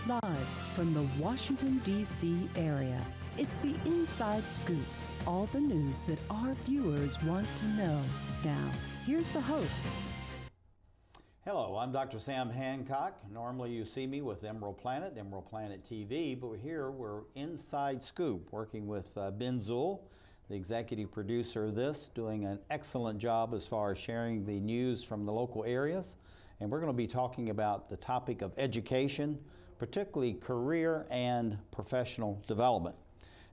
Live from the Washington, D.C. area, it's the Inside Scoop. All the news that our viewers want to know. Now, here's the host. Hello, I'm Dr. Sam Hancock. Normally you see me with EmeraldPlanet, EmeraldPlanet TV, but we're Inside Scoop, working with Ben Zuhl, the executive producer of this, doing an excellent job as far as sharing the news from the local areas. And we're going to be talking about the topic of education, particularly career and professional development.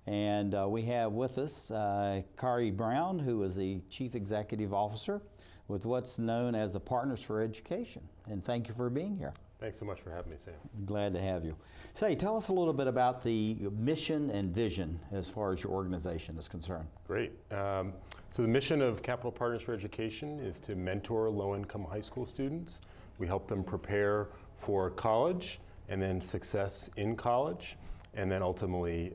And we have with us Khari Brown, who is the Chief Executive Officer with what's known as the Partners for Education. And thank you for being here. Thanks so much for having me, Sam. Glad to have you. Say, tell us a little bit about the mission and vision as far as your organization is concerned. Great. So the mission of Capital Partners for Education is to mentor low-income high school students. We help them prepare for college and then success in college, and then ultimately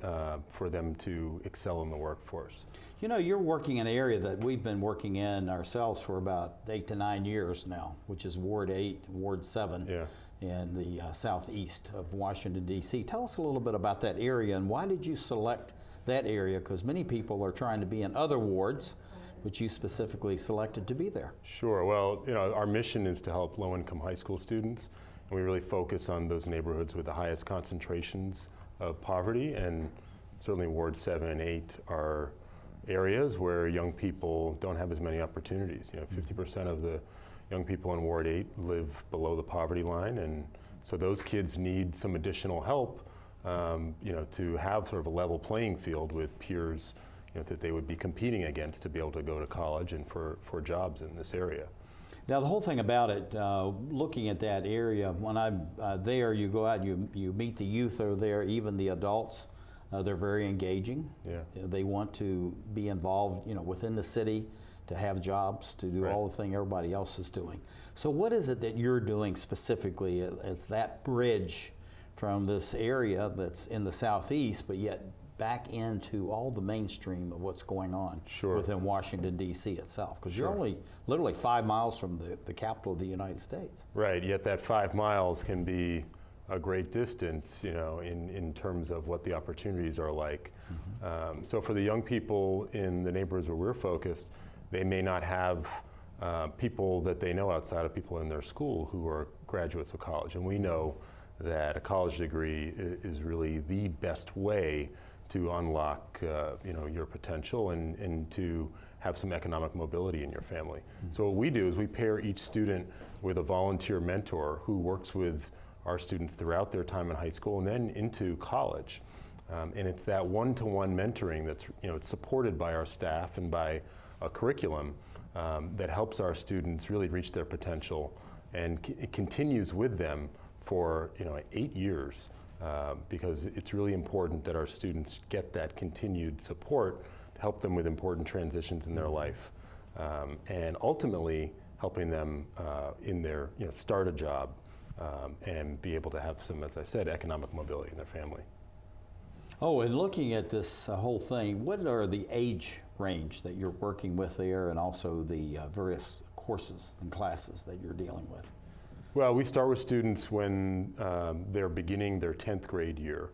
for them to excel in the workforce. You know, you're working in an area that we've been working in ourselves for about 8 to 9 years now, which is Ward 8, Ward 7 in the southeast of Washington, D.C. Tell us a little bit about that area and why did you select that area? Because many people are trying to be in other wards, which you specifically selected to be there. Sure. Well, you know, our mission is to help low-income high school students, and we really focus on those neighborhoods with the highest concentrations of poverty, and certainly Ward 7 and 8 are areas where young people don't have as many opportunities. You know, 50% of the young people in Ward 8 live below the poverty line, and so those kids need some additional help, you know, to have sort of a level playing field with peers, you know, that they would be competing against to be able to go to college and for jobs in this area. Now the whole thing about it, looking at that area, when I'm there, you go out, you meet the youth over there, even the adults. They're very engaging. Yeah. They want to be involved, you know, within the city, to have jobs, to do all the thing everybody else is doing. So what is it that you're doing specifically as that bridge from this area that's in the southeast, but yet back into all the mainstream of what's going on within Washington, D.C. itself? Because you're only literally 5 miles from the capital of the United States. Right, yet that 5 miles can be a great distance, you know, in terms of what the opportunities are like. So for the young people in the neighborhoods where we're focused, they may not have people that they know outside of people in their school who are graduates of college. And we know that a college degree is really the best way to unlock you know, your potential and to have some economic mobility in your family. So what we do is we pair each student with a volunteer mentor who works with our students throughout their time in high school and then into college. And it's that one-to-one mentoring that's, you know, it's supported by our staff and by a curriculum that helps our students really reach their potential, and it continues with them for, you know, 8 years. Because it's really important that our students get that continued support to help them with important transitions in their life, and ultimately helping them in their, you know, start a job and be able to have some, as I said, economic mobility in their family. Oh, and looking at this whole thing, what are the age range that you're working with there, and also the various courses and classes that you're dealing with? Well, we start with students when they're beginning their 10th grade year.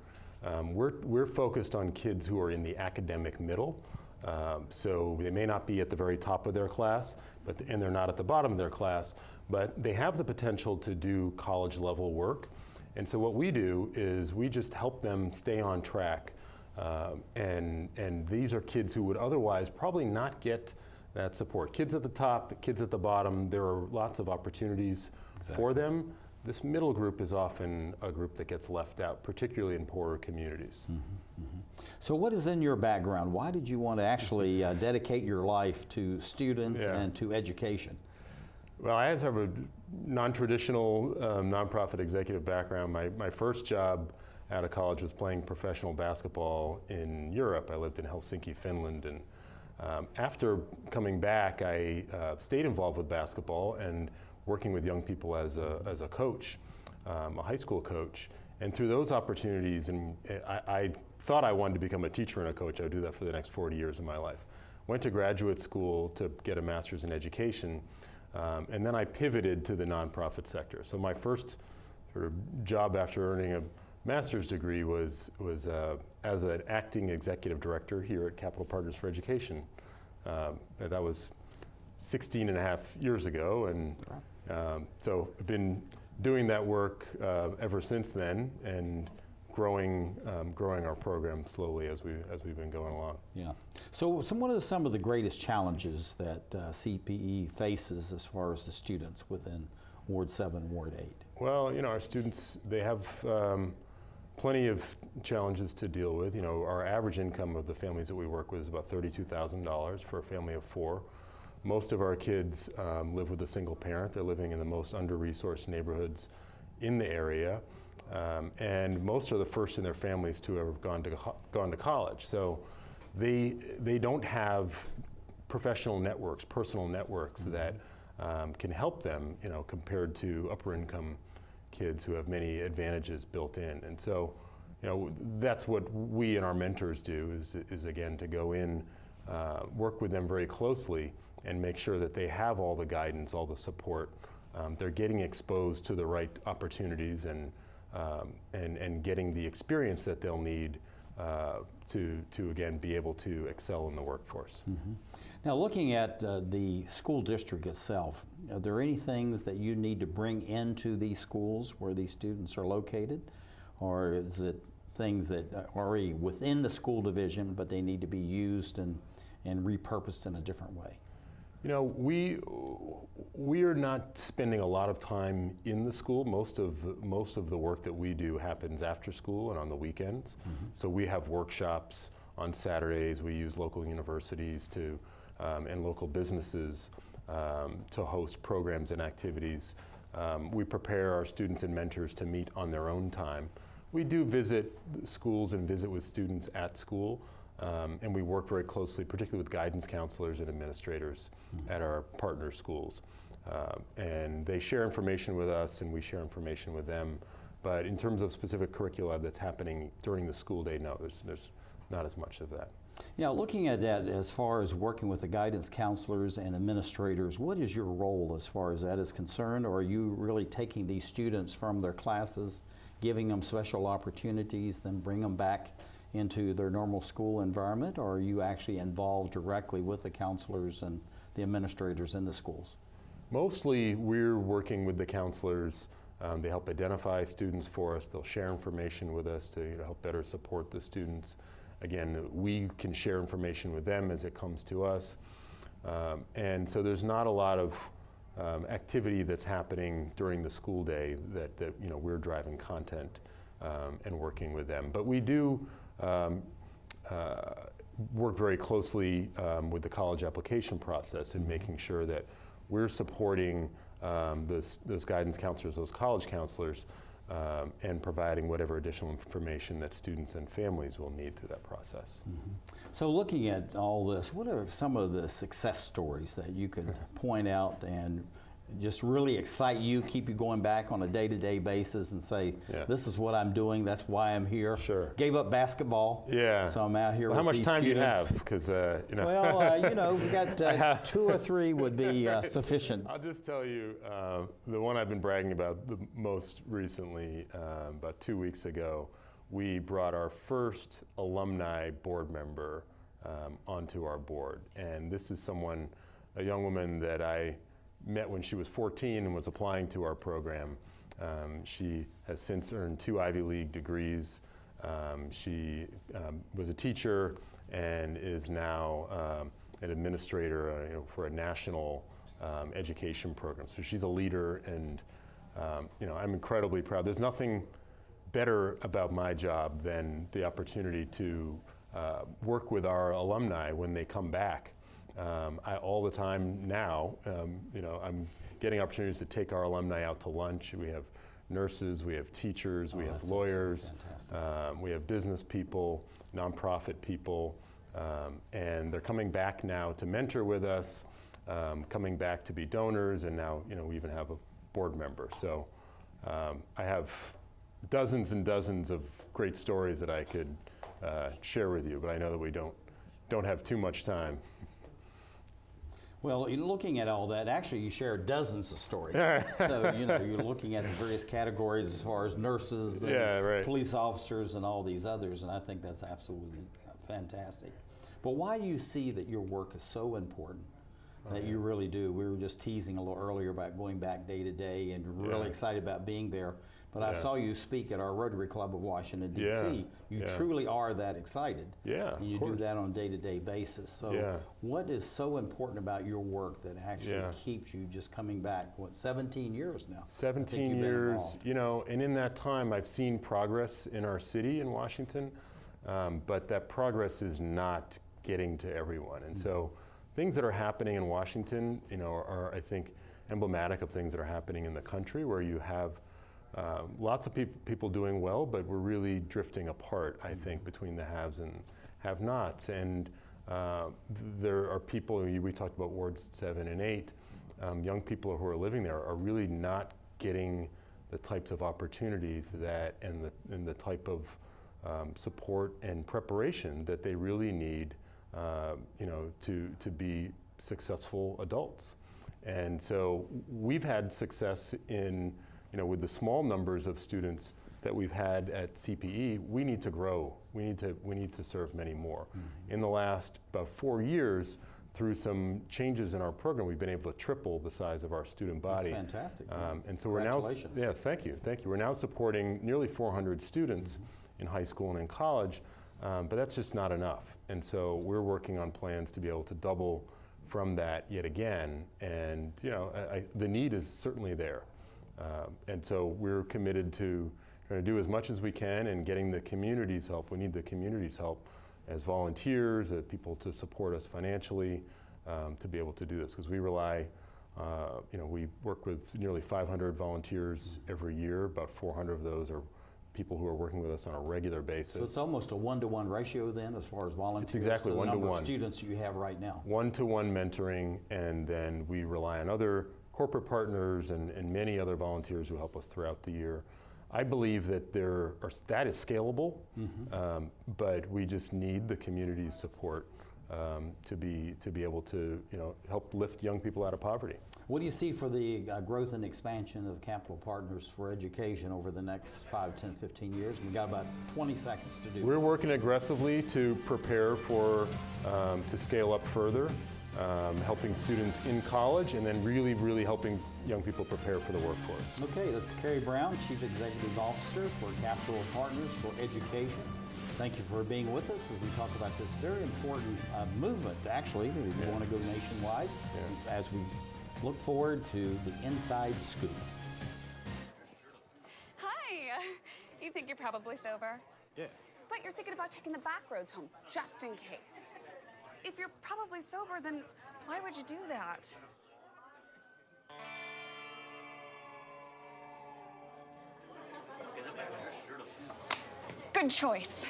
We're focused on kids who are in the academic middle. So they may not be at the very top of their class, and they're not at the bottom of their class, but they have the potential to do college level work. And so what we do is we just help them stay on track. And these are kids who would otherwise probably not get that support. Kids at the top, kids at the bottom, there are lots of opportunities for them. This middle group is often a group that gets left out, particularly in poorer communities. So what is in your background? Why did you want to actually dedicate your life to students and to education? Well, I have a non-traditional nonprofit executive background. My first job out of college was playing professional basketball in Europe. I lived in Helsinki, Finland, and after coming back, I stayed involved with basketball and working with young people as a coach, a high school coach. And through those opportunities, and I thought I wanted to become a teacher and a coach. I would do that for the next 40 years of my life. Went to graduate school to get a master's in education, and then I pivoted to the nonprofit sector. So my first sort of job after earning master's degree was as an acting executive director here at Capital Partners for Education. That was 16 and a half years ago, and so I've been doing that work ever since then, and growing our program slowly as we've been going along. Yeah. So what are some of the greatest challenges that CPE faces as far as the students within Ward 7, Ward 8? Well, our students, they have plenty of challenges to deal with. Our average income of the families that we work with is about $32,000 for a family of 4. Most of our kids live with a single parent. They're living in the most under-resourced neighborhoods in the area. And most are the first in their families to have gone to college. So they don't have professional networks, personal networks that can help them, compared to upper income kids who have many advantages built in. And so, that's what we and our mentors do is again, to go in, work with them very closely and make sure that they have all the guidance, all the support. They're getting exposed to the right opportunities and getting the experience that they'll need to again be able to excel in the workforce. Mm-hmm. Now, looking at the school district itself, are there any things that you need to bring into these schools where these students are located, or is it things that are already within the school division but they need to be used and repurposed in a different way? We are not spending a lot of time in the school. Most of the work that we do happens after school and on the weekends. Mm-hmm. So we have workshops on Saturdays. We use local universities and local businesses to host programs and activities. We prepare our students and mentors to meet on their own time. We do visit schools and visit with students at school. And we work very closely, particularly with guidance counselors and administrators at our partner schools. And they share information with us and we share information with them. But in terms of specific curricula that's happening during the school day, no, there's not as much of that. Yeah, looking at that as far as working with the guidance counselors and administrators, what is your role as far as that is concerned? Or are you really taking these students from their classes, giving them special opportunities, then bring them back into their normal school environment, or are you actually involved directly with the counselors and the administrators in the schools? Mostly we're working with the counselors. They help identify students for us. They'll share information with us to help better support the students. Again, we can share information with them as it comes to us. And so there's not a lot of activity that's happening during the school day that we're driving content and working with them. But we do work very closely with the college application process and making sure that we're supporting those guidance counselors, those college counselors, and providing whatever additional information that students and families will need through that process. Mm-hmm. So looking at all this, what are some of the success stories that you could point out and just really excite you, keep you going back on a day-to-day basis and say, this is what I'm doing, that's why I'm here. Sure. Gave up basketball, so I'm out here with these students. How much time do you have? Because, Well, we got 2 or 3 would be sufficient. I'll just tell you, the one I've been bragging about the most recently, about 2 weeks ago, we brought our first alumni board member onto our board. And this is a young woman that I met when she was 14 and was applying to our program. She has since earned 2 Ivy League degrees. She was a teacher and is now an administrator for a national education program. So she's a leader, and I'm incredibly proud. There's nothing better about my job than the opportunity to work with our alumni when they come back. All the time now, I'm getting opportunities to take our alumni out to lunch. We have nurses, we have teachers, we have lawyers, we have business people, nonprofit people, and they're coming back now to mentor with us, coming back to be donors, and now we even have a board member. So I have dozens and dozens of great stories that I could share with you, but I know that we don't have too much time. Well, in looking at all that, actually you share dozens of stories. So, you know, you're looking at the various categories as far as nurses and police officers and all these others, and I think that's absolutely fantastic. But why do you see that your work is so important? That you really do. We were just teasing a little earlier about going back day to day and really excited about being there. But I saw you speak at our Rotary Club of Washington, D.C. You truly are that excited. And you do that on a day-to-day basis. So what is so important about your work that actually keeps you just coming back, what, 17 years now? 17 years, you know, and in that time I've seen progress in our city in Washington, but that progress is not getting to everyone. And so things that are happening in Washington, you know, are I think emblematic of things that are happening in the country, where you have lots of people doing well, but we're really drifting apart, I think, between the haves and have-nots. And there are people, we talked about wards 7 and 8, young people who are living there are really not getting the types of opportunities that and the type of support and preparation that they really need, you know, to be successful adults. And so we've had success in, you know, with the small numbers of students that we've had at CPE. We need to grow. We need to serve many more. In the last about 4 years, through some changes in our program, we've been able to triple the size of our student body. That's fantastic. And so we're now, thank you. We're now supporting nearly 400 students in high school and in college, but that's just not enough. And so we're working on plans to be able to double from that yet again. And you know, the need is certainly there. And so we're committed to trying to do as much as we can and getting the community's help. We need the community's help as volunteers, people to support us financially to be able to do this, because we rely, you know, we work with nearly 500 volunteers every year. About 400 of those are people who are working with us on a regular basis. So it's almost a 1-to-1 ratio then, as far as volunteers. It's exactly 1-to-1. The number of students you have right now. 1-to-1 mentoring, and then we rely on other corporate partners and many other volunteers who help us throughout the year. I believe that that is scalable, but we just need the community's support to be able to, you know, help lift young people out of poverty. What do you see for the growth and expansion of Capital Partners for Education over the next 5, 10, 15 years? We've got about 20 seconds to do. We're working aggressively to prepare for, to scale up further, helping students in college, and then really helping young people prepare for the workforce. Okay, this is Khari Brown, Chief Executive Officer for Capital Partners for Education. Thank you for being with us as we talk about this very important movement, actually. We want to go nationwide as we look forward to the Inside Scoop. Hi. You think you're probably sober? Yeah. But you're thinking about taking the back roads home, just in case. If you're probably sober, then why would you do that? Good choice.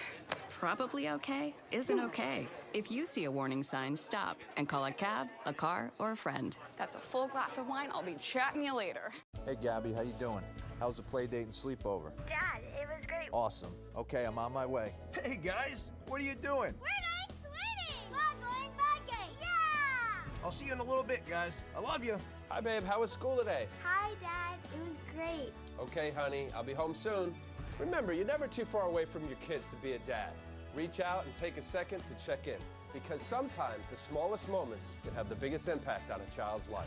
Probably okay isn't okay. If you see a warning sign, stop and call a cab, a car, or a friend. That's a full glass of wine. I'll be chatting you later. Hey, Gabby, how you doing? How's the play date and sleepover? Dad, it was great. Awesome. Okay, I'm on my way. Hey, guys, what are you doing? We're going swimming. We're going biking. Yeah! I'll see you in a little bit, guys. I love you. Hi, babe. How was school today? Hi, Dad. It was great. Okay, honey. I'll be home soon. Remember, you're never too far away from your kids to be a dad. Reach out and take a second to check in, because sometimes the smallest moments can have the biggest impact on a child's life.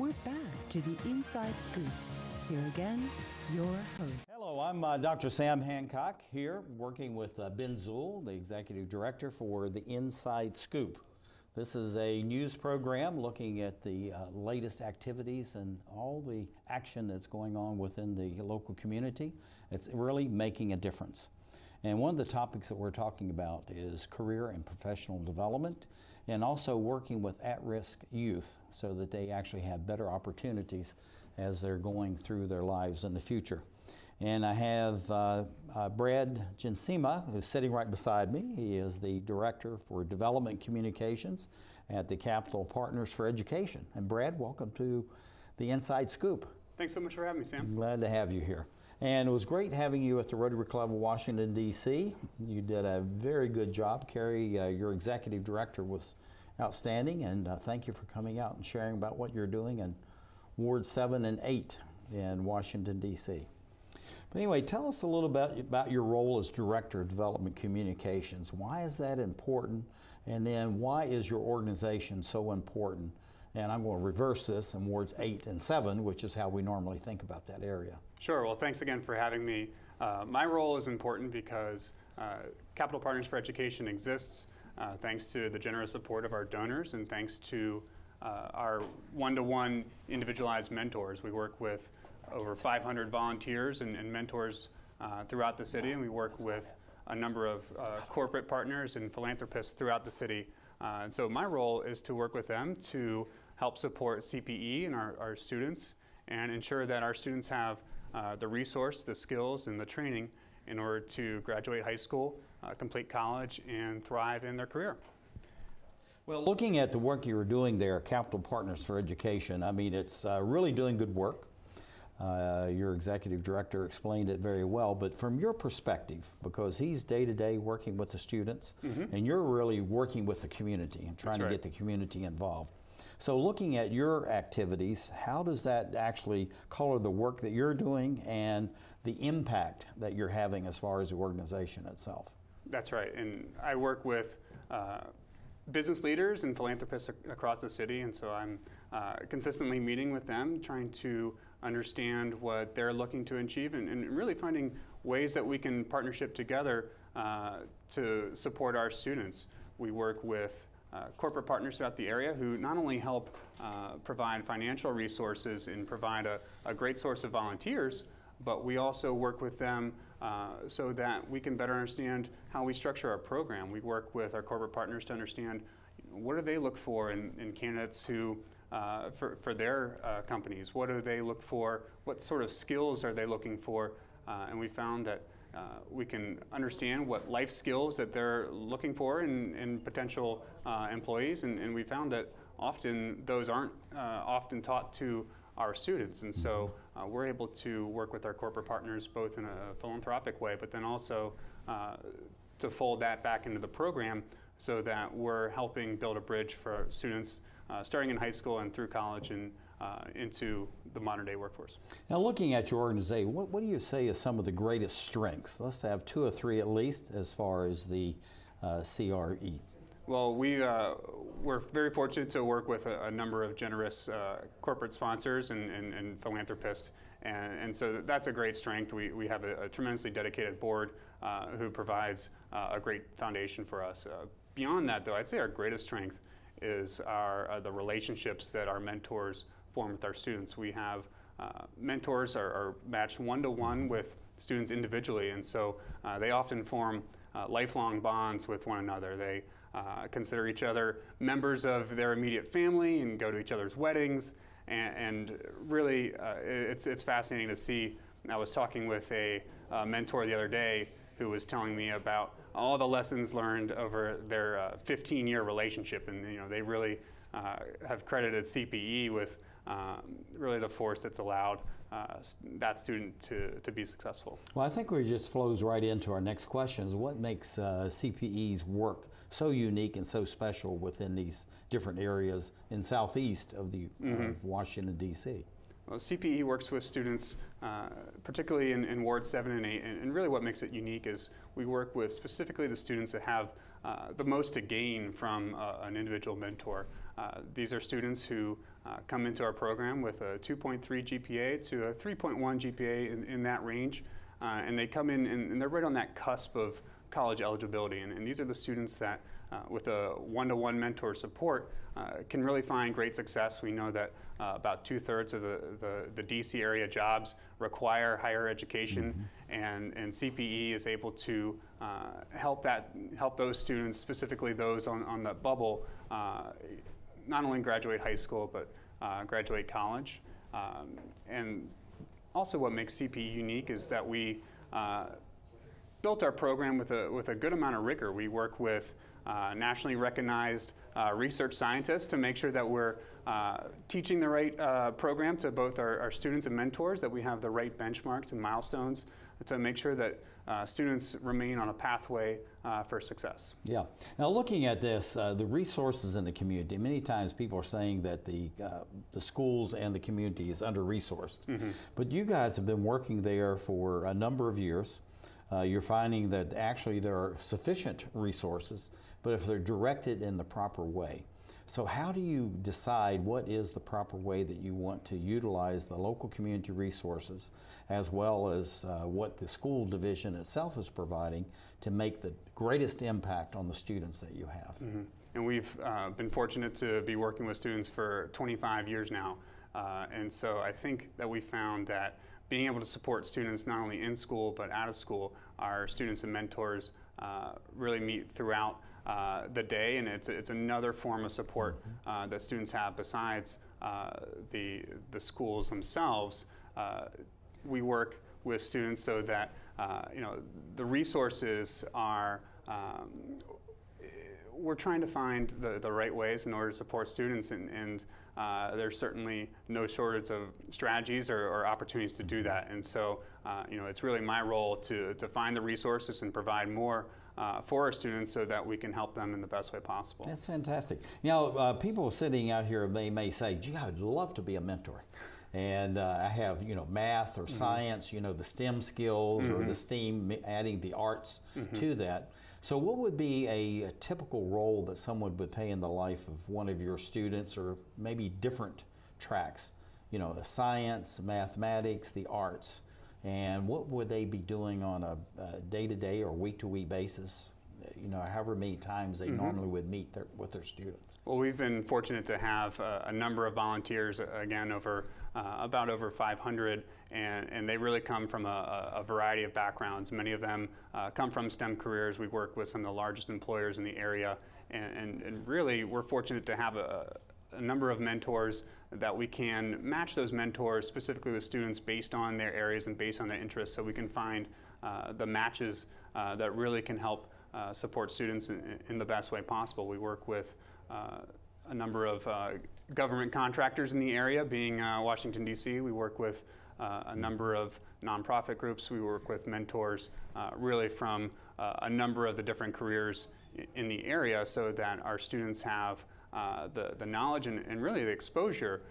you're back to the Inside Scoop. Here again, your host. Hello, I'm Dr. Sam Hancock here, working with Ben Zuhl, the Executive Director for the Inside Scoop. This is a news program looking at the latest activities and all the action that's going on within the local community. It's really making a difference. And one of the topics that we're talking about is career and professional development, and also working with at-risk youth so that they actually have better opportunities as they're going through their lives in the future. And I have Brad Jensema, who's sitting right beside me. He is the Director for Development Communications at the Capital Partners for Education. And Brad, welcome to the Inside Scoop. Thanks so much for having me, Sam. I'm glad to have you here. And it was great having you at the Rotary Club of Washington, D.C. You did a very good job. Khari, your Executive Director, was outstanding, and thank you for coming out and sharing about what you're doing in Ward 7 and 8 in Washington, D.C. But anyway, tell us a little bit about your role as Director of Development Communications. Why is that important? And then why is your organization so important? And I'm going to reverse this in Wards 8 and 7, which is how we normally think about that area. Sure. Well, thanks again for having me. My role is important because Capital Partners for Education exists thanks to the generous support of our donors and thanks to our one-to-one individualized mentors. We work with over 500 volunteers and mentors throughout the city, and we work with a number of corporate partners and philanthropists throughout the city. And so my role is to work with them to help support CPE and our students and ensure that our students have the resource, the skills, and the training in order to graduate high school, complete college, and thrive in their career. Well, looking at the work you were doing there, Capital Partners for Education, I mean, it's really doing good work. Your Executive Director explained it very well, but from your perspective, because he's day-to-day working with the students, and you're really working with the community and trying to get the community involved. So looking at your activities, how does that actually color the work that you're doing and the impact that you're having as far as the organization itself? That's right, and I work with business leaders and philanthropists across the city, and so I'm consistently meeting with them, trying to understand what they're looking to achieve and really finding ways that we can partnership together to support our students. We work with corporate partners throughout the area who not only help provide financial resources and provide a great source of volunteers, but we also work with them so that we can better understand how we structure our program. We work with our corporate partners to understand what do they look for in candidates who for their companies. What do they look for? What sort of skills are they looking for? And we found that we can understand what life skills that they're looking for in potential employees, and we found that often those aren't often taught to our students, and so we're able to work with our corporate partners both in a philanthropic way, but then also to fold that back into the program so that we're helping build a bridge for students starting in high school and through college and into the modern day workforce. Now looking at your organization, what do you say is some of the greatest strengths? Let's have 2 or 3 at least as far as the CRE. Well, we're very fortunate to work with a number of generous corporate sponsors and philanthropists, and so that's a great strength. We have a tremendously dedicated board who provides a great foundation for us. Beyond that, though, I'd say our greatest strength is the relationships that our mentors form with our students. We have mentors are matched one-to-one with students individually, and so they often form lifelong bonds with one another. They consider each other members of their immediate family and go to each other's weddings, and really it's fascinating to see. I was talking with a mentor the other day who was telling me about all the lessons learned over their 15-year relationship, and they really have credited CPE with really the force that's allowed that student to be successful. Well, I think it just flows right into our next question, is what makes CPE's work so unique and so special within these different areas in southeast of of Washington, D.C.? Well, CPE works with students, particularly in Ward 7 and 8, and really what makes it unique is we work with specifically the students that have the most to gain from an individual mentor. These are students who come into our program with a 2.3 GPA to a 3.1 GPA in that range, and they come in and they're right on that cusp of college eligibility, and these are the students that with a one-to-one mentor support can really find great success. We know that about 2/3 of the DC area jobs require higher education, and CPE is able to help those students, specifically those on the bubble, not only graduate high school but graduate college. And also what makes CPE unique is that we built our program with a good amount of rigor. We work with nationally recognized research scientists to make sure that we're teaching the right program to both our students and mentors, that we have the right benchmarks and milestones to make sure that students remain on a pathway for success. Yeah. Now, looking at this, the resources in the community, many times people are saying that the schools and the community is under-resourced. But you guys have been working there for a number of years. You're finding that actually there are sufficient resources, but if they're directed in the proper way. So how do you decide what is the proper way that you want to utilize the local community resources, as well as what the school division itself is providing to make the greatest impact on the students that you have? And we've been fortunate to be working with students for 25 years now. And so I think that we found that being able to support students not only in school but out of school, our students and mentors really meet throughout the day, and it's another form of support that students have besides the schools themselves. We work with students so that the resources are. We're trying to find the right ways in order to support students, and there's certainly no shortage of strategies or opportunities to do that. And so, it's really my role to find the resources and provide more for our students so that we can help them in the best way possible. That's fantastic. People sitting out here may say, gee, I'd love to be a mentor. And I have, math or science, the STEM skills or the STEAM, adding the arts to that. So what would be a typical role that someone would play in the life of one of your students, or maybe different tracks, the science, mathematics, the arts, and what would they be doing on a day-to-day or week-to-week basis, however many times they normally would meet with their students? Well, we've been fortunate to have a number of volunteers, again, about over 500, and they really come from a variety of backgrounds. Many of them come from STEM careers. We work with some of the largest employers in the area, and really we're fortunate to have a number of mentors that we can match those mentors specifically with students based on their areas and based on their interests, so we can find the matches that really can help support students in the best way possible. We work with a number of government contractors in the area, being Washington, D.C. We work with a number of nonprofit groups. We work with mentors really from a number of the different careers in the area, so that our students have the knowledge and really the exposure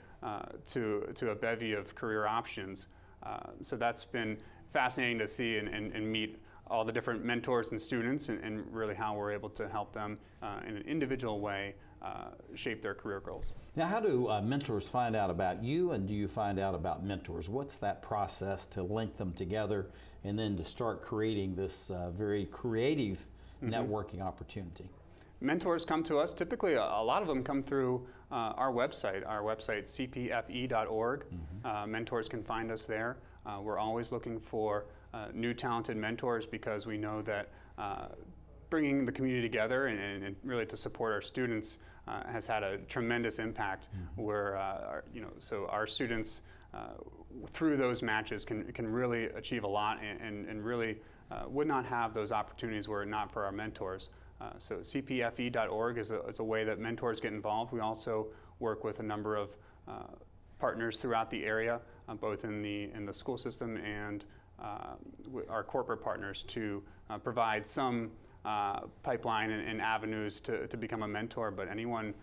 to a bevy of career options. So that's been fascinating to see and meet all the different mentors and students, and really how we're able to help them in an individual way shape their career goals. Now, how do mentors find out about you, and do you find out about mentors? What's that process to link them together and then to start creating this very creative networking opportunity? Mentors come to us. Typically, a lot of them come through our website cpfe.org. Mentors can find us there. We're always looking for new talented mentors, because we know that bringing the community together and really to support our students has had a tremendous impact. Where so our students through those matches can really achieve a lot, and really would not have those opportunities were it not for our mentors. So cpfe.org is a way that mentors get involved. We also work with a number of partners throughout the area, both in the school system and our corporate partners, to provide some pipeline and avenues to become a mentor, but anyone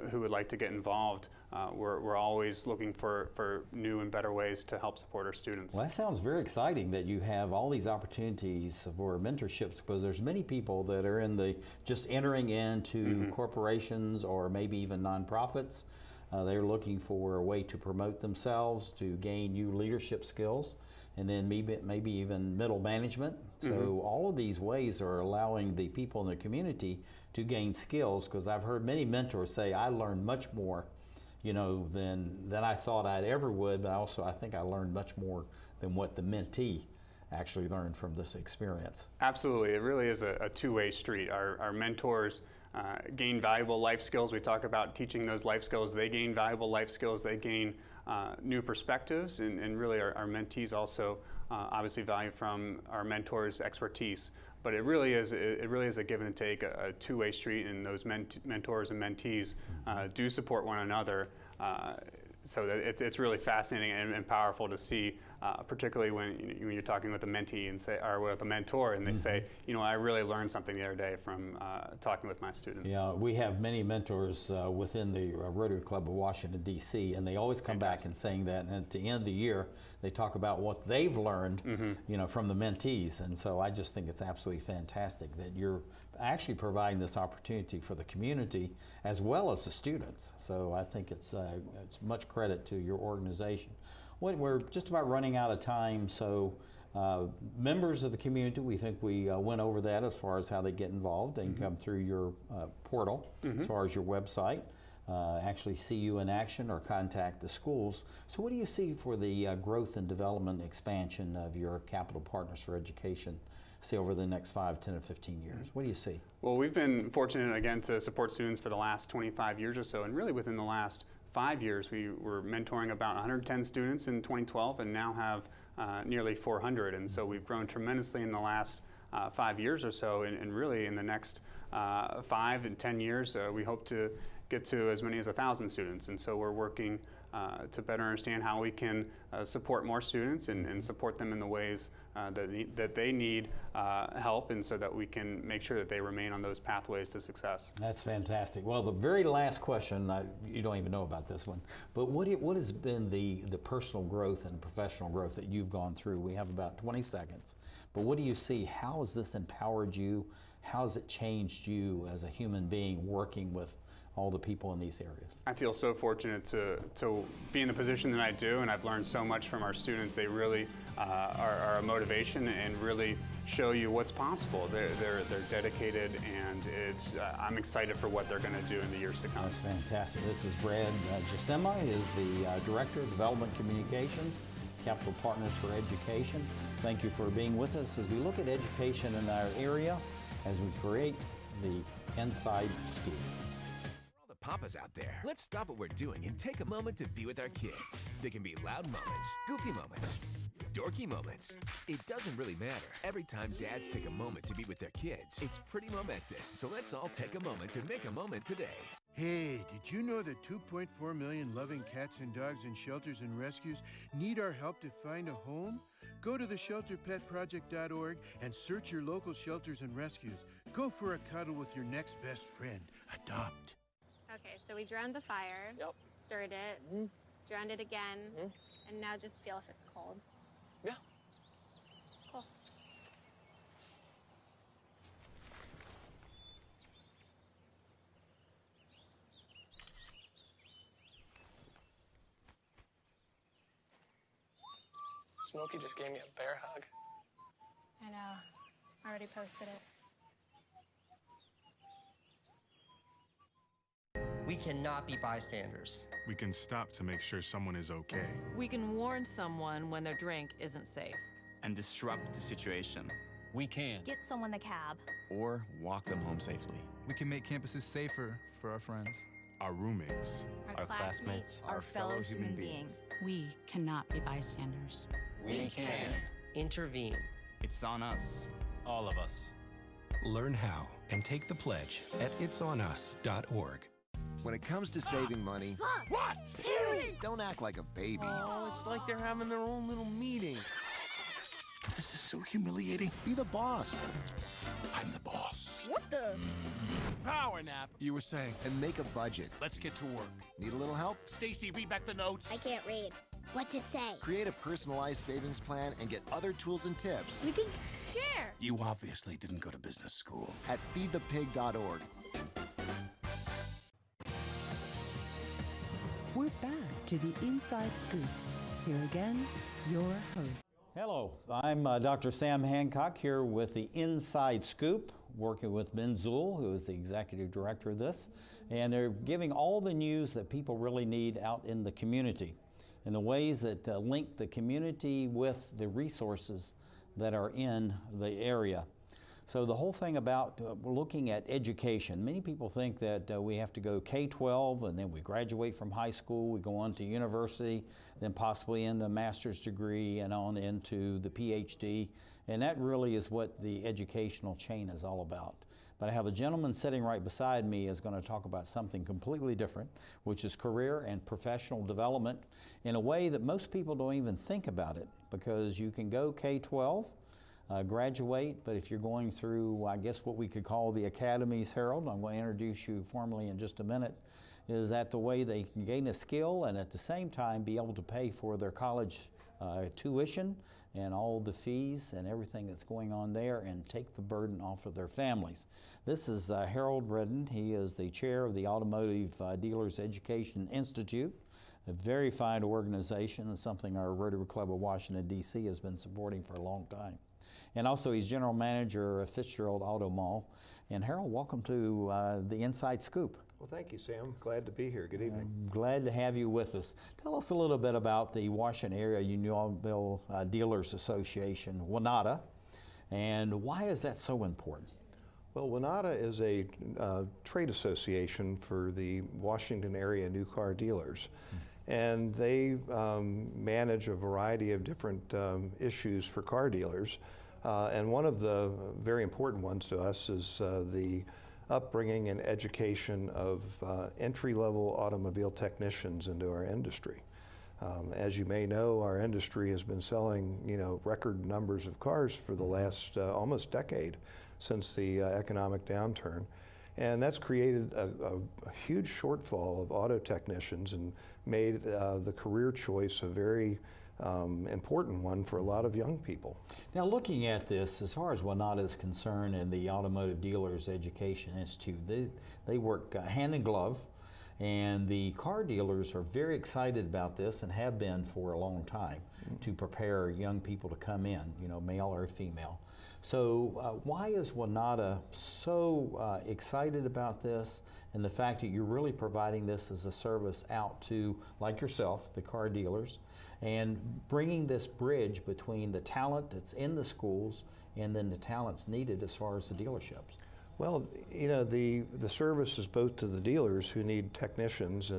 who would like to get involved, we're always looking for new and better ways to help support our students. Well, that sounds very exciting that you have all these opportunities for mentorships, because there's many people that are in the just entering into corporations or maybe even nonprofits. They're looking for a way to promote themselves, to gain new leadership skills, and then maybe even middle management. So all of these ways are allowing the people in the community to gain skills, because I've heard many mentors say, I learned much more, you know, than I thought I'd ever would, but also I think I learned much more than what the mentee actually learned from this experience. Absolutely, it really is a two-way street. Our mentors gain valuable life skills. We talk about teaching those life skills. They gain valuable life skills. They gain new perspectives, and really our mentees also obviously value from our mentors' expertise. But it really is a give and take, a two-way street, and those mentors and mentees do support one another. So that it's really fascinating and powerful to see, particularly when you're talking with a mentee and say, or with a mentor, and they say, you know, I really learned something the other day from talking with my student. Yeah, we have many mentors within the Rotary Club of Washington, D.C., and they always come back and saying that, and at the end of the year, they talk about what they've learned, you know, from the mentees. And so I just think it's absolutely fantastic that you're actually providing this opportunity for the community as well as the students. So I think it's much credit to your organization. We're just about running out of time, so members of the community, we think we went over that as far as how they get involved and come through your portal, as far as your website, actually see you in action or contact the schools. So what do you see for the growth and development expansion of your Capital Partners for Education, say over the next 5, 10, or 15 years? What do you see? Well, we've been fortunate again to support students for the last 25 years or so, and really within the last 5 years we were mentoring about 110 students in 2012 and now have nearly 400, and so we've grown tremendously in the last 5 years or so, and really in the next 5 and 10 years we hope to get to as many as 1,000 students, and so we're working to better understand how we can support more students and support them in the ways that they need help, and so that we can make sure that they remain on those pathways to success. That's fantastic. Well, the very last question, you don't even know about this one, but what has been the personal growth and professional growth that you've gone through? We have about 20 seconds, but what do you see? How has this empowered you? How has it changed you as a human being working with all the people in these areas? I feel so fortunate to be in the position that I do, and I've learned so much from our students. They really are a motivation and really show you what's possible. They're dedicated, and I'm excited for what they're going to do in the years to come. That's fantastic. This is Brad Jensema, is the Director of Development Communications, Capital Partners for Education. Thank you for being with us as we look at education in our area as we create the Inside Scoop. Papas out there, let's stop what we're doing and take a moment to be with our kids. They can be loud moments, goofy moments, dorky moments. It doesn't really matter. Every time dads take a moment to be with their kids, it's pretty momentous. So let's all take a moment to make a moment today. Hey, did you know that 2.4 million loving cats and dogs in shelters and rescues need our help to find a home? Go to theshelterpetproject.org and search your local shelters and rescues. Go for a cuddle with your next best friend. Adopt. Okay, so we drowned the fire, stirred it, drowned it again, and now just feel if it's cold. Yeah. Cool. Smokey just gave me a bear hug. I know. I already posted it. We cannot be bystanders. We can stop to make sure someone is okay. We can warn someone when their drink isn't safe. And disrupt the situation. We can. Get someone the cab. Or walk them home safely. We can make campuses safer for our friends. Our roommates. Our classmates. Our fellow human beings. We cannot be bystanders. We can. Intervene. It's on us. All of us. Learn how and take the pledge at itsonus.org. When it comes to saving money, What? don't act like a baby. Oh, it's like they're having their own little meeting. This is so humiliating. Be the boss. I'm the boss. What the? Power nap. You were saying. And make a budget. Let's get to work. Need a little help? Stacy, read back the notes. I can't read. What's it say? Create a personalized savings plan and get other tools and tips We can share. You obviously didn't go to business school. at feedthepig.org. We're back to the Inside Scoop. Here again, your host. Hello, I'm Dr. Sam Hancock here with the Inside Scoop, working with Ben Zuhl, who is the executive director of this, and they're giving all the news that people really need out in the community, and the ways that link the community with the resources that are in the area. So the whole thing about looking at education, many people think that we have to go K-12 and then we graduate from high school, we go on to university, then possibly into a master's degree and on into the PhD, and that really is what the educational chain is all about. But I have a gentleman sitting right beside me is going to talk about something completely different, which is career and professional development in a way that most people don't even think about it, because you can go K-12, graduate, but if you're going through, I guess, what we could call the academies, Harold, I'm going to introduce you formally in just a minute, is that the way they can gain a skill and at the same time be able to pay for their college tuition and all the fees and everything that's going on there and take the burden off of their families. This is Harold Redden. He is the chair of the Automotive Dealers Education Institute, a very fine organization and something our Rotary Club of Washington, D.C. has been supporting for a long time. And also he's general manager of Fitzgerald Auto Mall. And Harold, welcome to the Inside Scoop. Well, thank you, Sam. Glad to be here. Good evening. Glad to have you with us. Tell us a little bit about the Washington Area Automobile Dealers Association, WANADA, and why is that so important? Well, WANADA is a trade association for the Washington area new car dealers. And they manage a variety of different issues for car dealers. And one of the very important ones to us is the upbringing and education of entry-level automobile technicians into our industry. As you may know, our industry has been selling, record numbers of cars for the last almost decade since the economic downturn. And that's created a huge shortfall of auto technicians and made the career choice a very important one for a lot of young people. Now, looking at this, as far as WANADA is concerned and the Automotive Dealers Education Institute, they work hand in glove, and the car dealers are very excited about this and have been for a long time to prepare young people to come in, male or female. So why is WANADA so excited about this, and the fact that you're really providing this as a service out to, like yourself, the car dealers, and bringing this bridge between the talent that's in the schools and then the talents needed as far as the dealerships? Well, the service is both to the dealers who need technicians,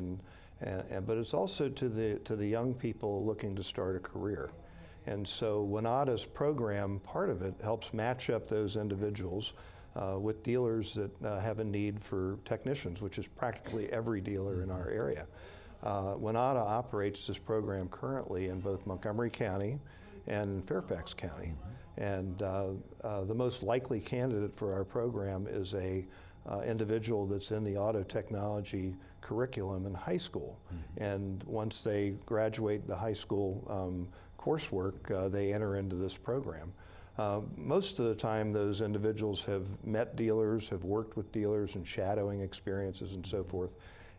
but it's also to the young people looking to start a career. And so WANADA's program, part of it, helps match up those individuals with dealers that have a need for technicians, which is practically every dealer in our area. WANADA operates this program currently in both Montgomery County and Fairfax County. And the most likely candidate for our program is a individual that's in the auto technology curriculum in high school. And once they graduate the high school coursework, they enter into this program. Most of the time, those individuals have met dealers, have worked with dealers in shadowing experiences and so forth.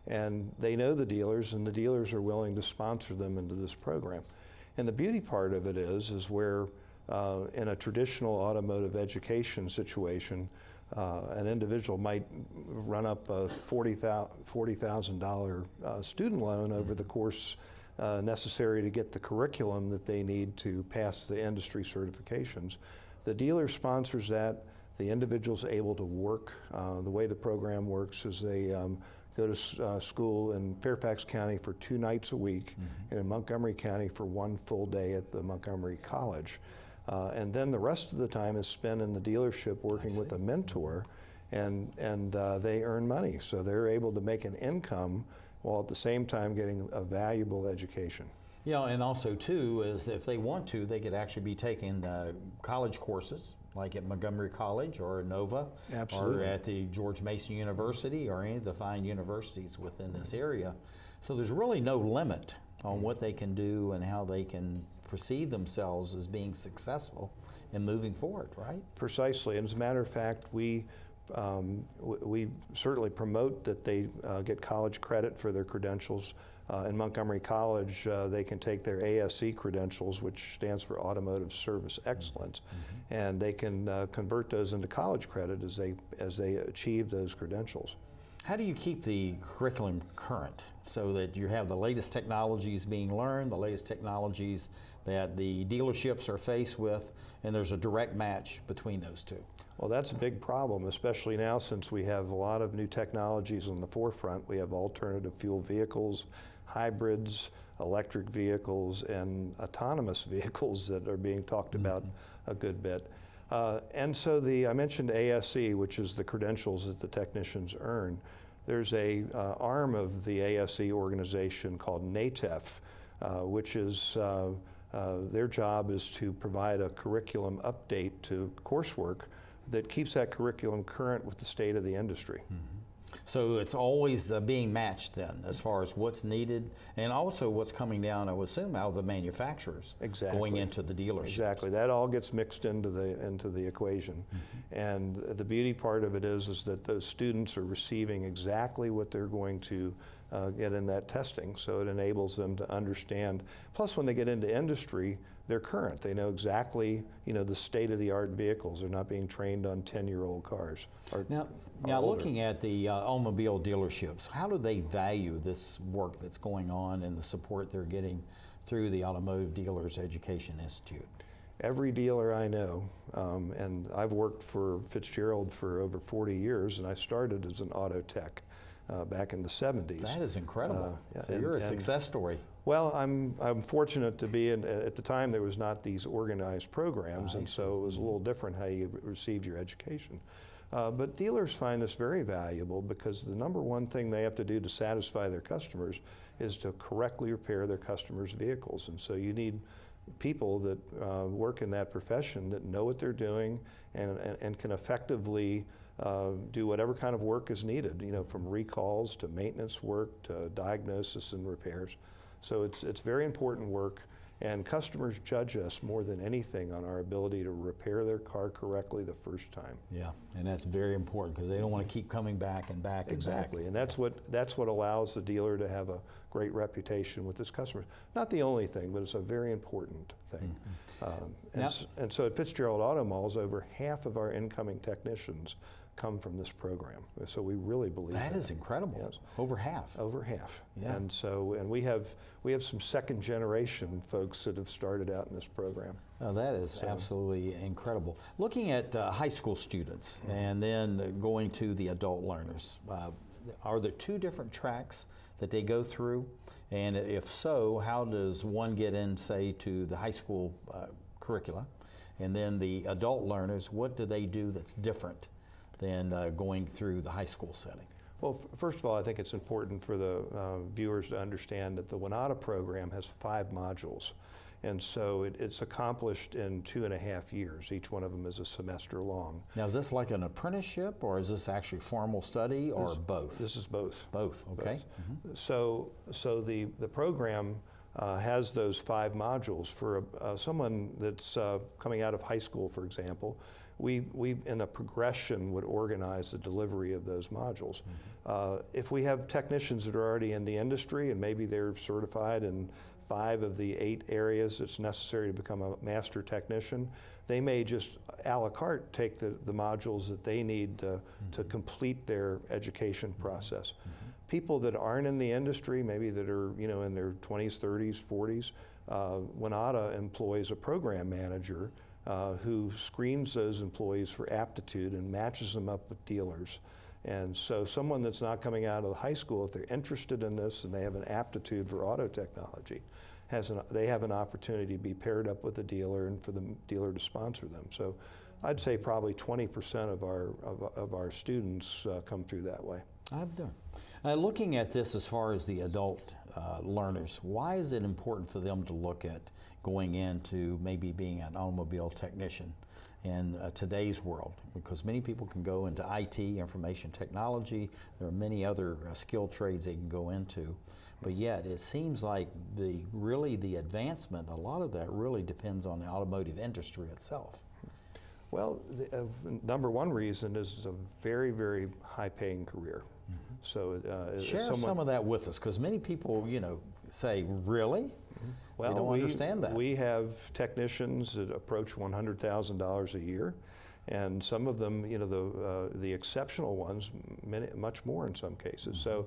And they know the dealers, and the dealers are willing to sponsor them into this program. And the beauty part of it is where in a traditional automotive education situation, an individual might run up a $40,000 student loan over the course necessary to get the curriculum that they need to pass the industry certifications. The dealer sponsors that. The individual's able to work. The way the program works is they go to school in Fairfax County for 2 nights a week, and in Montgomery County for 1 full day at the Montgomery College. And then the rest of the time is spent in the dealership working with a mentor, and they earn money. So they're able to make an income while at the same time getting a valuable education. You know, and also too is if they want to, they could actually be taking college courses like at Montgomery College or Nova, Absolutely. or at the George Mason University or any of the fine universities within this area. So there's really no limit on what they can do and how they can perceive themselves as being successful in moving forward, right? Precisely, and as a matter of fact, we certainly promote that they get college credit for their credentials. In Montgomery College, they can take their ASE credentials, which stands for Automotive Service Excellence, and they can convert those into college credit as they achieve those credentials. How do you keep the curriculum current so that you have the latest technologies being learned, the latest technologies that the dealerships are faced with, and there's a direct match between those two? Well, that's a big problem, especially now since we have a lot of new technologies on the forefront. We have alternative fuel vehicles, hybrids, electric vehicles, and autonomous vehicles that are being talked about a good bit. And so I mentioned ASE, which is the credentials that the technicians earn. There's a arm of the ASE organization called NATEF, which is their job is to provide a curriculum update to coursework that keeps that curriculum current with the state of the industry. So it's always being matched then as far as what's needed and also what's coming down, I would assume, out of the manufacturers going into the dealerships. Exactly. That all gets mixed into the equation. And the beauty part of it is that those students are receiving exactly what they're going to get in that testing, so it enables them to understand. Plus, when they get into industry, they're current. They know exactly, the state-of-the-art vehicles. They're not being trained on 10-year-old cars. Now looking at the automobile dealerships, how do they value this work that's going on and the support they're getting through the Automotive Dealers Education Institute? Every dealer I know, and I've worked for Fitzgerald for over 40 years, and I started as an auto tech back in the 70s. That is incredible. So you're a success story. Well, I'm fortunate to be in. At the time, there was not these organized programs, and so it was a little different how you received your education. But dealers find this very valuable because the number one thing they have to do to satisfy their customers is to correctly repair their customers' vehicles. And so you need people that work in that profession that know what they're doing and can effectively do whatever kind of work is needed, from recalls to maintenance work to diagnosis and repairs. So it's very important work. And customers judge us more than anything on our ability to repair their car correctly the first time. Yeah, and that's very important because they don't want to keep coming back and back and exactly. back. And that's what allows the dealer to have a great reputation with his customers. Not the only thing, but it's a very important thing. And so at Fitzgerald Auto Malls, over half of our incoming technicians come from this program. So we really believe that is incredible. Yes. Over half. Over half. Yeah. And we have some second generation folks that have started out in this program. Oh, that is absolutely incredible. Looking at high school students and then going to the adult learners, are there two different tracks that they go through? And if so, how does one get in, say, to the high school curricula? And then the adult learners, what do they do that's different than going through the high school setting? Well, first of all, I think it's important for the viewers to understand that the WANADA program has 5 modules. And so it's accomplished in 2.5 years. Each one of them is a semester long. Now, is this like an apprenticeship, or is this actually formal study, or both? This is both. Both, okay. Both. So the program has those 5 modules. For someone that's coming out of high school, for example, we in a progression would organize the delivery of those modules. If we have technicians that are already in the industry and maybe they're certified in 5 of the 8 areas that's necessary to become a master technician, they may just a la carte take the modules that they need to complete their education process. People that aren't in the industry, maybe that are in their 20s, 30s, 40s, WANADA employs a program manager who screens those employees for aptitude and matches them up with dealers. And so someone that's not coming out of high school, if they're interested in this and they have an aptitude for auto technology, they have an opportunity to be paired up with a dealer and for the dealer to sponsor them. So I'd say probably 20% of our students come through that way. I've done. Looking at this as far as the adult learners, why is it important for them to look at going into maybe being an automobile technician in today's world? Because many people can go into IT, information technology, there are many other skilled trades they can go into, but yet it seems like really the advancement, a lot of that really depends on the automotive industry itself. Well, the number one reason is it's a very, very high-paying career. So share some of that with us, because many people, you know, say, really? Well, they don't understand that. We have technicians that approach $100,000 a year, and some of them, you know, the exceptional ones, much more in some cases. So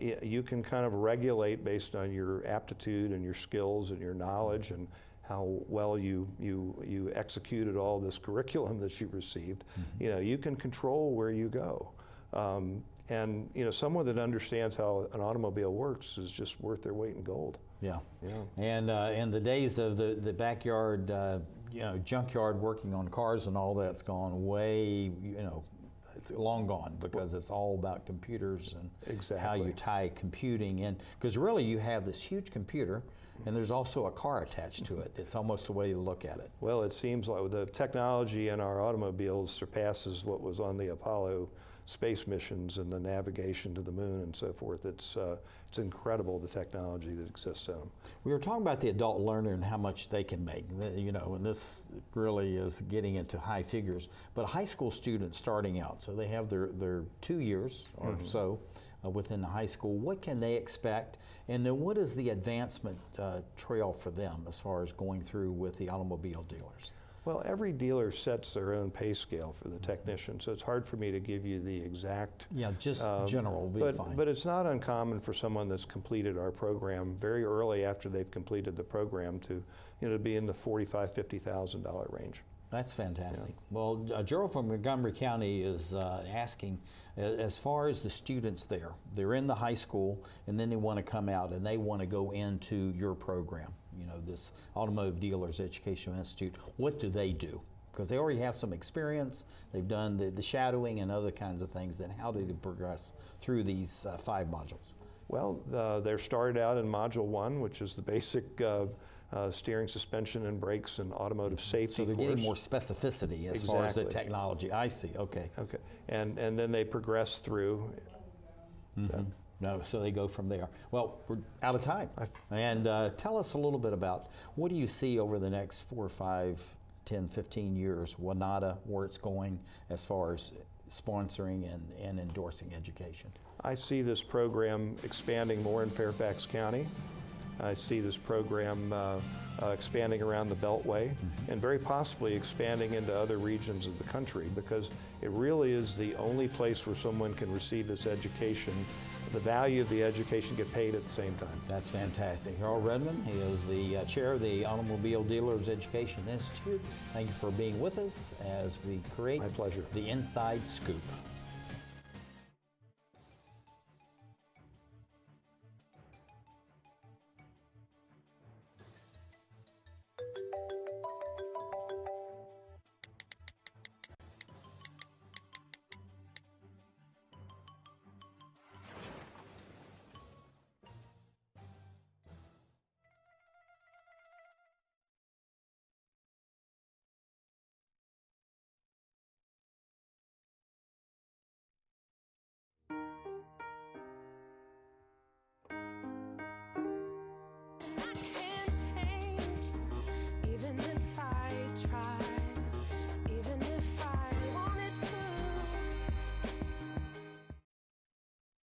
you can kind of regulate based on your aptitude and your skills and your knowledge and how well you executed all this curriculum that you received. You know, you can control where you go. And you know, someone that understands how an automobile works is just worth their weight in gold. Yeah. And in the days of the backyard, you know, junkyard working on cars and all that's gone way, you know, it's long gone, because it's all about computers and how you tie computing in. Because really you have this huge computer, and there's also a car attached to it. It's almost the way to look at it. Well, it seems like the technology in our automobiles surpasses what was on the Apollo space missions and the navigation to the moon and so forth. It's incredible, the technology that exists in them. We were talking about the adult learner and how much they can make, you know, and this really is getting into high figures. But a high school student starting out, so they have their 2 years or so within the high school, what can they expect? And then what is the advancement trail for them as far as going through with the automobile dealers? Well, every dealer sets their own pay scale for the technician, so it's hard for me to give you the exact. Yeah, just general will be fine. But it's not uncommon for someone that's completed our program very early after they've completed the program to, you know, to be in the $45,000, $50,000 range. That's fantastic. Yeah. Well, Gerald from Montgomery County is asking, as far as the students there, they're in the high school and then they want to come out and they want to go into your program, you know, this Automotive Dealers Educational Institute. What do they do? Because they already have some experience, they've done the shadowing and other kinds of things. Then how do they progress through these 5 modules? Well, they're started out in Module 1, which is the basic steering, suspension, and brakes and automotive safety. So they're getting more specificity as far as the technology. I see. Okay. Okay. And then they progress through. No, so they go from there. Well, we're out of time. And tell us a little bit about what do you see over the next 4, 5, 10, 15 years, WANADA, where it's going as far as sponsoring and endorsing education? I see this program expanding more in Fairfax County. I see this program expanding around the Beltway and very possibly expanding into other regions of the country, because it really is the only place where someone can receive this education, the value of the education, get paid at the same time. That's fantastic. Harold Redden, he is the chair of the Automobile Dealers Education Institute. Thank you for being with us as we create My pleasure. The Inside Scoop.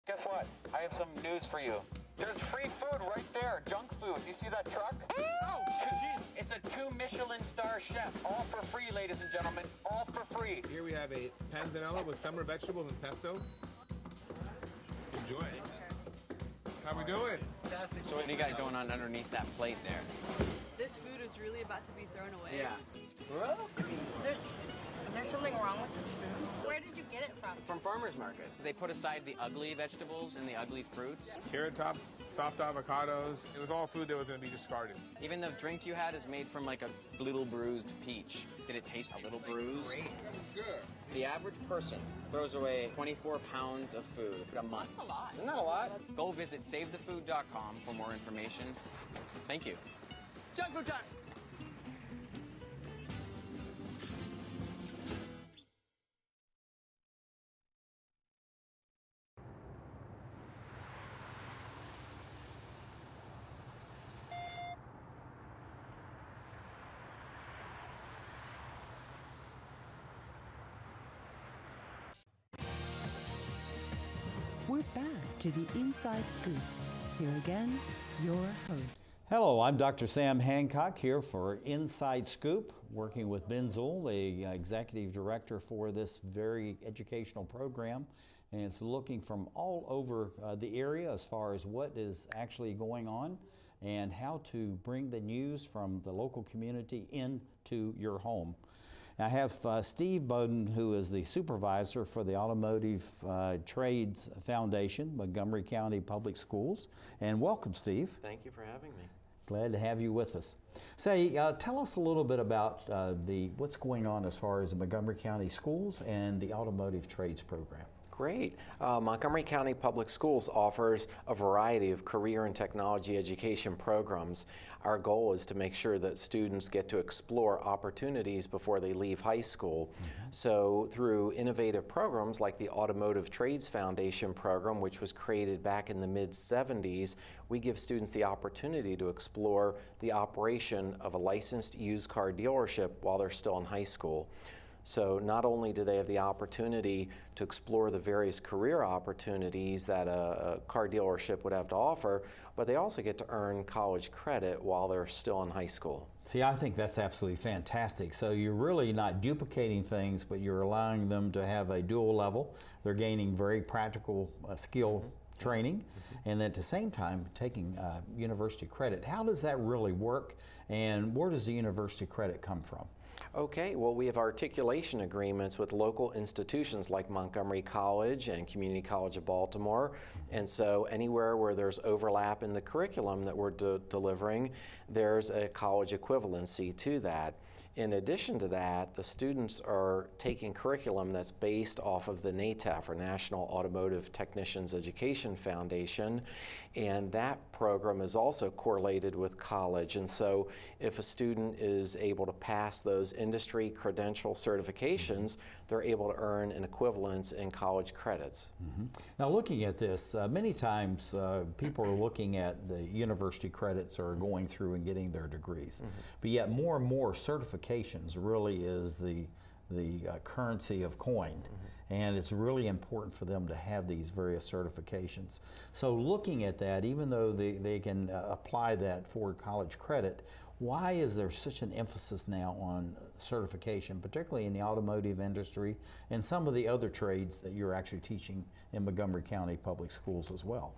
Guess what? I have some news for you. There's free food right there, junk food. You see that truck? Oh, jeez. It's a 2 Michelin star chef. All for free, ladies and gentlemen. All for free. Here we have a panzanella with summer vegetables and pesto. Enjoy. How we doing? Fantastic. So what do you got going on underneath that plate there? This food is really about to be thrown away. Yeah. Is there something wrong with this food? Where did you get it from? From farmers markets. They put aside the ugly vegetables and the ugly fruits. Carrot top, soft avocados. It was all food that was going to be discarded. Even the drink you had is made from like a little bruised peach. Did it taste a little bruised? Great. It's good. The average person throws away 24 pounds of food a month. That's a lot. Isn't that a lot? Go visit SaveTheFood.com for more information. Thank you. Junk food time! We're back to the Inside Scoop. Here again, your host. Hello, I'm Dr. Sam Hancock here for Inside Scoop, working with Ben Zuhl, the executive director for this very educational program. And it's looking from all over the area as far as what is actually going on and how to bring the news from the local community into your home. I have Steve Bowden, who is the supervisor for the Automotive Trades Foundation, Montgomery County Public Schools. And welcome, Steve. Thank you for having me. Glad to have you with us. Say, tell us a little bit about what's going on as far as the Montgomery County Schools and the Automotive Trades Program. Great. Montgomery County Public Schools offers a variety of career and technology education programs. Our goal is to make sure that students get to explore opportunities before they leave high school. Mm-hmm. So through innovative programs like the Automotive Trades Foundation program, which was created back in the mid-70s, we give students the opportunity to explore the operation of a licensed used car dealership while they're still in high school. So not only do they have the opportunity to explore the various career opportunities that a car dealership would have to offer, but they also get to earn college credit while they're still in high school. See, I think that's absolutely fantastic. So you're really not duplicating things, but you're allowing them to have a dual level. They're gaining very practical skill training, and at the same time taking university credit. How does that really work, and where does the university credit come from? Okay, well, we have articulation agreements with local institutions like Montgomery College and Community College of Baltimore, and so anywhere where there's overlap in the curriculum that we're delivering, there's a college equivalency to that. In addition to that, the students are taking curriculum that's based off of the NATEF, or National Automotive Technicians Education Foundation, and that program is also correlated with college. And so if a student is able to pass those industry credential certifications, they're able to earn an equivalence in college credits. Mm-hmm. Now, looking at this, many times people are looking at the university credits or going through and getting their degrees. Mm-hmm. But yet more and more certifications really is the currency of coin. Mm-hmm. And it's really important for them to have these various certifications. So looking at that, even though they can apply that for college credit, why is there such an emphasis now on certification, particularly in the automotive industry and some of the other trades that you're actually teaching in Montgomery County Public Schools as well?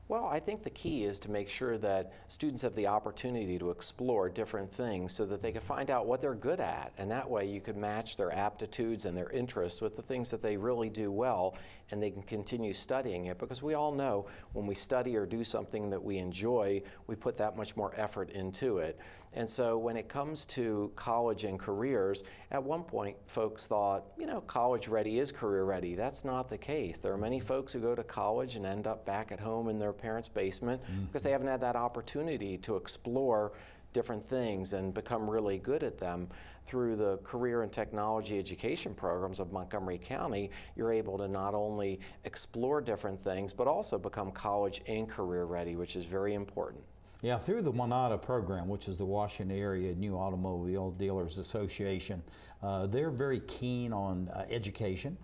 Well, I think the key is to make sure that students have the opportunity to explore different things so that they can find out what they're good at, and that way you can match their aptitudes and their interests with the things that they really do well, and they can continue studying it, because we all know when we study or do something that we enjoy, we put that much more effort into it. And so when it comes to college and careers, at one point folks thought, you know, college ready is career ready. That's not the case. There are many folks who go to college and end up back at home in their parents' basement because they haven't had that opportunity to explore different things and become really good at them. Through the career and technology education programs of Montgomery County, you're able to not only explore different things, but also become college and career ready, which is very important. Yeah, through the WANADA program, which is the Washington Area New Automobile Dealers Association, they're very keen on education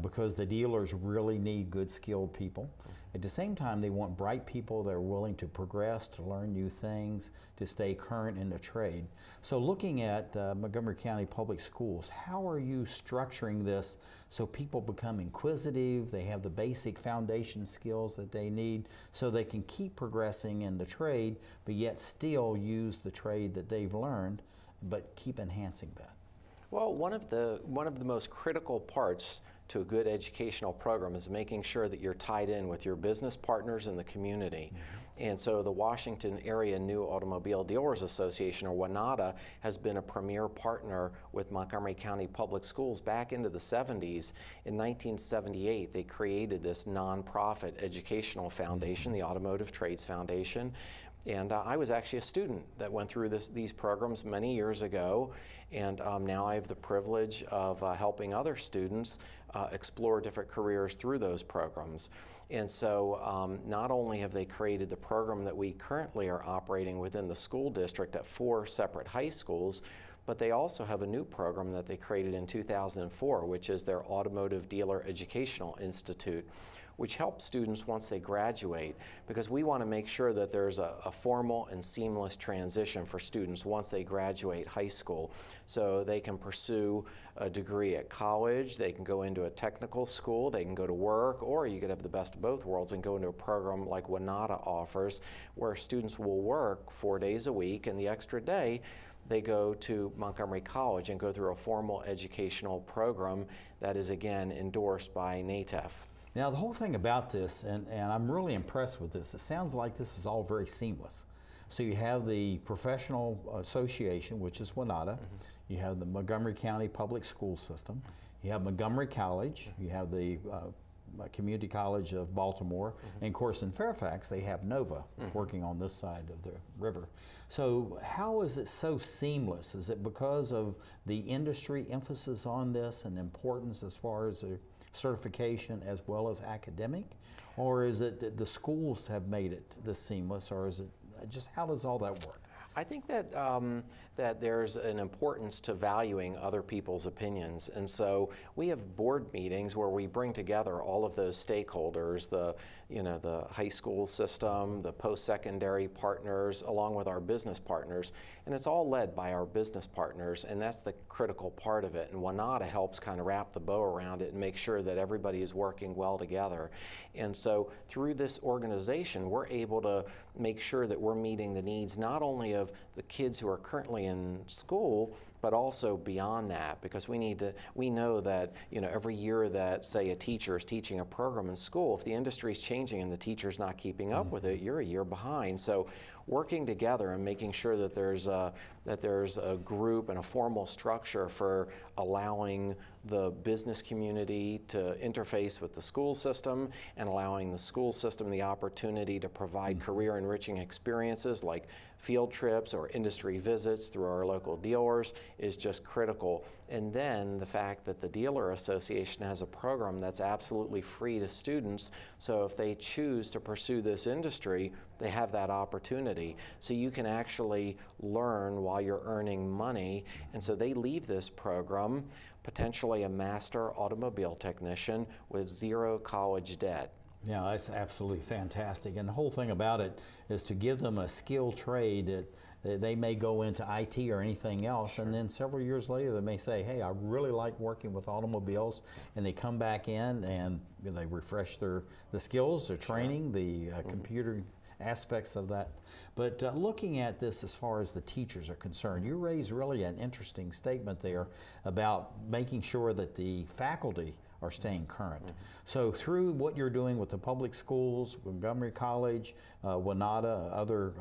because the dealers really need good, skilled people. At the same time, they want bright people that are willing to progress, to learn new things, to stay current in the trade. So looking at Montgomery County Public Schools, how are you structuring this so people become inquisitive, they have the basic foundation skills that they need so they can keep progressing in the trade, but yet still use the trade that they've learned, but keep enhancing that? Well, one of the most critical parts to a good educational program is making sure that you're tied in with your business partners in the community. And so the Washington Area New Automobile Dealers Association, or WANADA, has been a premier partner with Montgomery County Public Schools back into the 70s. In 1978, they created this nonprofit educational foundation, the Automotive Trades Foundation. And I was actually a student that went through these programs many years ago, and now I have the privilege of helping other students explore different careers through those programs. And so not only have they created the program that we currently are operating within the school district at 4 separate high schools, but they also have a new program that they created in 2004, which is their Automotive Dealer Educational Institute, which helps students once they graduate, because we want to make sure that there's a formal and seamless transition for students once they graduate high school. So they can pursue a degree at college, they can go into a technical school, they can go to work, or you could have the best of both worlds and go into a program like WANADA offers, where students will work 4 days a week, and the extra day they go to Montgomery College and go through a formal educational program that is, again, endorsed by NATEF. Now, the whole thing about this, and I'm really impressed with this, it sounds like this is all very seamless. So you have the professional association, which is WANADA, you have the Montgomery County Public School System, you have Montgomery College, you have the Community College of Baltimore, and of course in Fairfax they have NOVA working on this side of the river. So how is it so seamless? Is it because of the industry emphasis on this and importance as far as the certification as well as academic, or is it that the schools have made it this seamless, or is it just, how does all that work? I think that that there's an importance to valuing other people's opinions, and so we have board meetings where we bring together all of those stakeholders, the high school system, the post-secondary partners, along with our business partners, and it's all led by our business partners, and that's the critical part of it. And WANADA helps kind of wrap the bow around it and make sure that everybody is working well together. And so through this organization, we're able to make sure that we're meeting the needs not only of the kids who are currently in school, but also beyond that, because we know that every year that, say, a teacher is teaching a program in school, if the industry is changing and the teacher's not keeping up with it, you're a year behind. So working together and making sure that there's a group and a formal structure for allowing the business community to interface with the school system, and allowing the school system the opportunity to provide career enriching experiences like field trips or industry visits through our local dealers is just critical. And then the fact that the Dealer Association has a program that's absolutely free to students, so if they choose to pursue this industry, they have that opportunity. So you can actually learn while you're earning money, and so they leave this program potentially a master automobile technician with 0 college debt. Yeah, that's absolutely fantastic. And the whole thing about it is to give them a skilled trade that they may go into IT or anything else, and then several years later they may say, hey, I really like working with automobiles, and they come back in and they refresh the skills, their training, the computer aspects of that. But looking at this as far as the teachers are concerned, you raise really an interesting statement there about making sure that the faculty are staying current. So through what you're doing with the public schools, Montgomery College, WANADA, other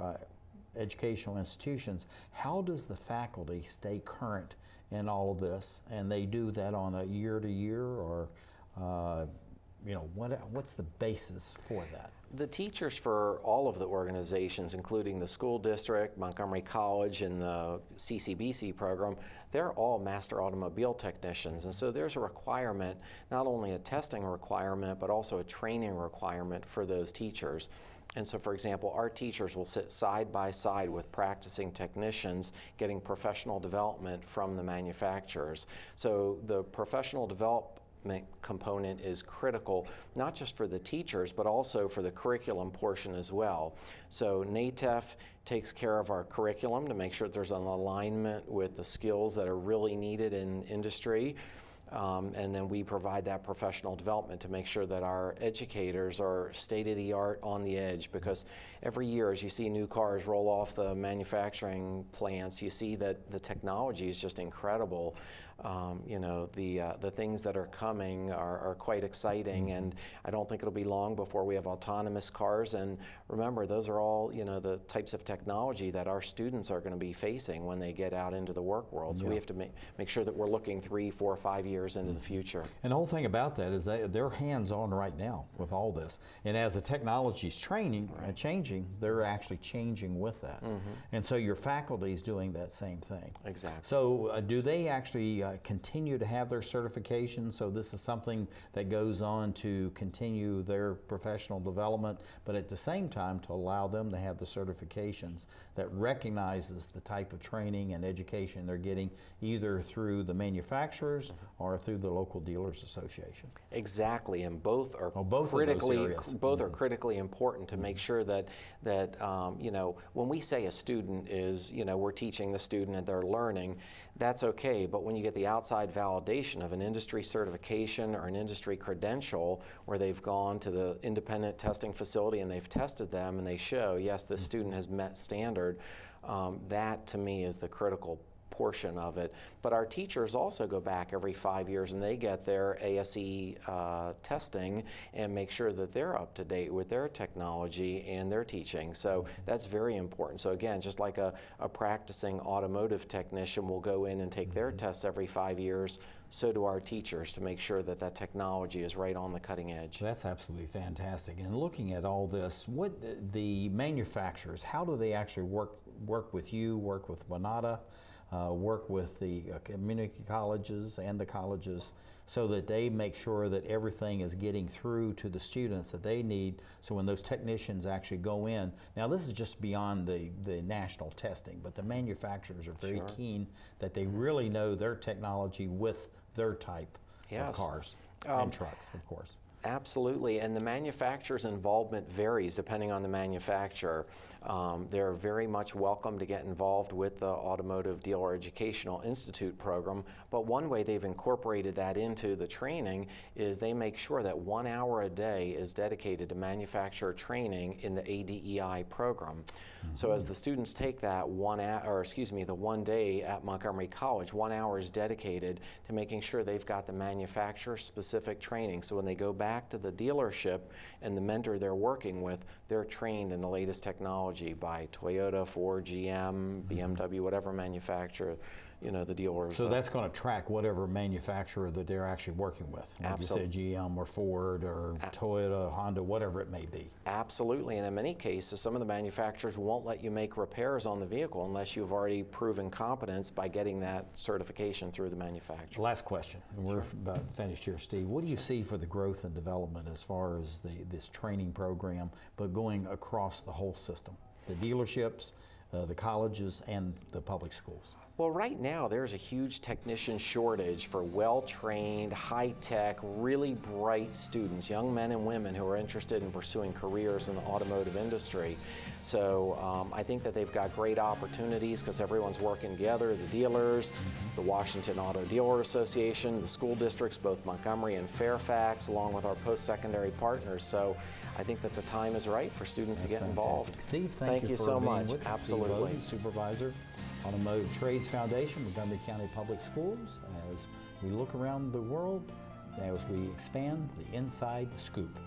educational institutions, how does the faculty stay current in all of this? And they do that on a year-to-year, or what's the basis for that? The teachers for all of the organizations, including the school district, Montgomery College, and the CCBC program, they're all master automobile technicians. And so there's a requirement, not only a testing requirement, but also a training requirement for those teachers. And so, for example, our teachers will sit side by side with practicing technicians getting professional development from the manufacturers. So the professional development component is critical, not just for the teachers, but also for the curriculum portion as well. So NATEF takes care of our curriculum to make sure that there's an alignment with the skills that are really needed in industry. And then we provide that professional development to make sure that our educators are state-of-the-art on the edge, because every year as you see new cars roll off the manufacturing plants, you see that the technology is just incredible. you know, the things that are coming are quite exciting, and I don't think it'll be long before we have autonomous cars. And remember, those are all, you know, the types of technology that our students are going to be facing when they get out into the work world. So we have to make sure that we're looking 3, 4, 5 years into the future. And the whole thing about that is that they're hands-on right now with all this. And as the technology's changing, they're actually changing with that. And so your faculty is doing that same thing. Exactly. So do they actually continue to have their certification? So this is something that goes on to continue their professional development, but at the same time to allow them to have the certifications that recognizes the type of training and education they're getting either through the manufacturers or through the local dealers association. Exactly, and both are critically important to make sure that you know, when we say a student is, you know, we're teaching the student and they're learning, that's okay, but when you get the outside validation of an industry certification or an industry credential where they've gone to the independent testing facility and they've tested them and they show, yes, this student has met standard, that to me is the critical portion of it. But our teachers also go back every 5 years and they get their ASE testing and make sure that they're up to date with their technology and their teaching. So that's very important. So again, just like a practicing automotive technician will go in and take their tests every 5 years, so do our teachers to make sure that that technology is right on the cutting edge. That's absolutely fantastic. And looking at all this, what the manufacturers, how do they actually work with you, work with WANADA, work with the community colleges and the colleges so that they make sure that everything is getting through to the students that they need, so when those technicians actually go in. Now this is just beyond the national testing, but the manufacturers are very keen that they really know their technology with their type of cars and trucks, of course. Absolutely, and the manufacturer's involvement varies depending on the manufacturer. They're very much welcome to get involved with the Automotive Dealer Educational Institute program, but one way they've incorporated that into the training is they make sure that 1 hour a day is dedicated to manufacturer training in the ADEI program. So as the students take that the 1 day at Montgomery College, 1 hour is dedicated to making sure they've got the manufacturer-specific training. So when they go back to the dealership and the mentor they're working with, they're trained in the latest technology by Toyota, Ford, GM, BMW, whatever manufacturer, you know, the dealers. So that's going to track whatever manufacturer that they're actually working with. Like Absolutely. You said, GM or Ford or Toyota, Honda, whatever it may be. Absolutely, and in many cases, some of the manufacturers won't let you make repairs on the vehicle unless you've already proven competence by getting that certification through the manufacturer. Last question, and we're about finished here, Steve. What do you see for the growth and development as far as this training program, but going across the whole system? The dealerships, the colleges, and the public schools? Well, right now there's a huge technician shortage for well-trained, high-tech, really bright students, young men and women who are interested in pursuing careers in the automotive industry. So I think that they've got great opportunities because everyone's working together, the dealers, the Washington Auto Dealer Association, the school districts, both Montgomery and Fairfax, along with our post-secondary partners. So I think that the time is right for students to get involved. Steve, thank you for so being much. with us. Absolutely. Steve Loden, Supervisor, Automotive Trades Foundation, Montgomery County Public Schools, as we look around the world, as we expand the inside scoop.